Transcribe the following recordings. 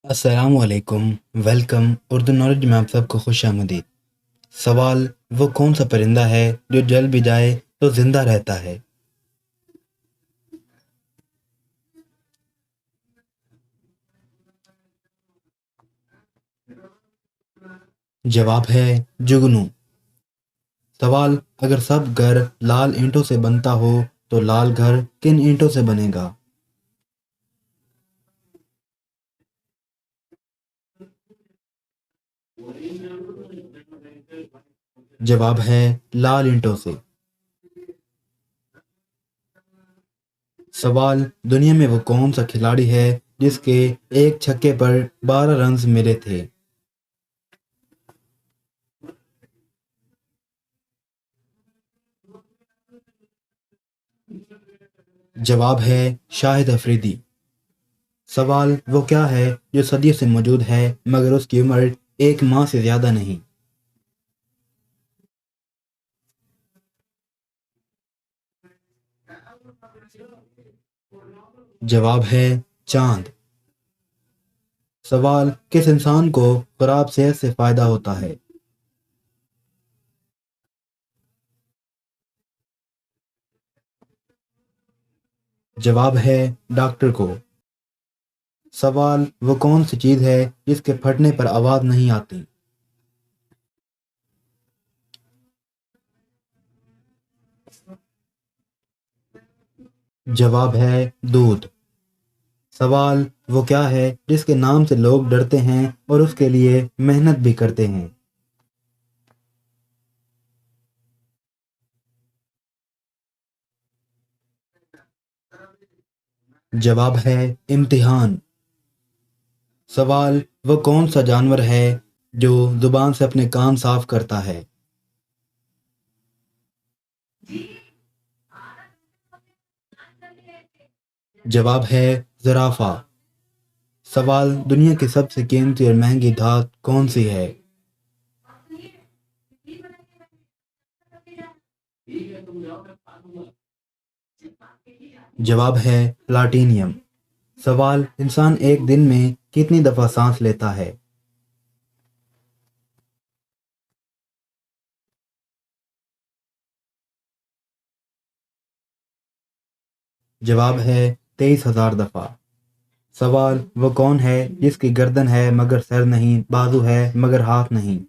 السلام علیکم، welcome Urdu knowledge میں آپ سب کو خوش آمدید۔ سوال: وہ کون سا پرندہ ہے جو جل بھی جائے تو زندہ رہتا ہے؟ جواب ہے جگنو۔ سوال: اگر سب گھر لال اینٹوں سے بنتا ہو تو لال گھر کن اینٹوں سے بنے گا؟ جواب ہے لال اینٹوں سے۔ سوال: دنیا میں وہ کون سا کھلاڑی ہے جس کے ایک چھکے پر 12 رنز ملے تھے؟ جواب ہے شاہد افریدی۔ سوال: وہ کیا ہے جو صدیوں سے موجود ہے مگر اس کی عمر 1 ماہ سے زیادہ نہیں؟ جواب ہے چاند۔ سوال: کس انسان کو خراب صحت سے فائدہ ہوتا ہے؟ جواب ہے ڈاکٹر کو۔ سوال: وہ کون سی چیز ہے جس کے پھٹنے پر آواز نہیں آتی؟ جواب ہے دودھ۔ سوال: وہ کیا ہے جس کے نام سے لوگ ڈرتے ہیں اور اس کے لیے محنت بھی کرتے ہیں؟ جواب ہے امتحان۔ سوال: وہ کون سا جانور ہے جو زبان سے اپنے کان صاف کرتا ہے؟ جواب ہے زرافہ۔ سوال: دنیا کی سب سے قیمتی اور مہنگی دھات کون سی ہے؟ جواب ہے پلاٹینیم۔ سوال: انسان ایک دن میں کتنی دفعہ سانس لیتا ہے؟ جواب ہے 23,000 دفعہ۔ سوال: وہ کون ہے جس کی گردن ہے مگر سر نہیں، بازو ہے مگر ہاتھ نہیں؟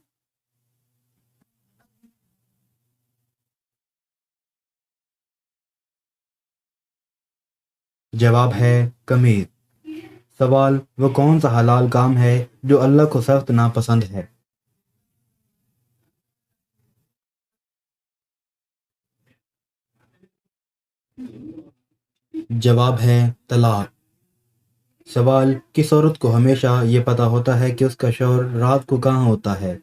جواب ہے قمیر۔ سوال: وہ کون سا حلال کام ہے جو اللہ کو سخت ناپسند ہے؟ جواب ہے طلاق۔ سوال: کس عورت کو ہمیشہ یہ پتہ ہوتا ہے کہ اس کا شوہر رات کو کہاں ہوتا ہے؟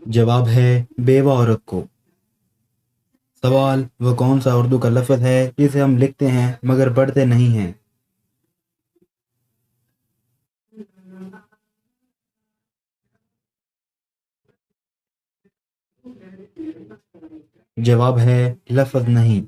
جواب ہے بیوہ عورت کو۔ سوال: وہ کون سا اردو کا لفظ ہے جسے ہم لکھتے ہیں مگر پڑھتے نہیں ہیں؟ جواب ہے لفظ نہیں۔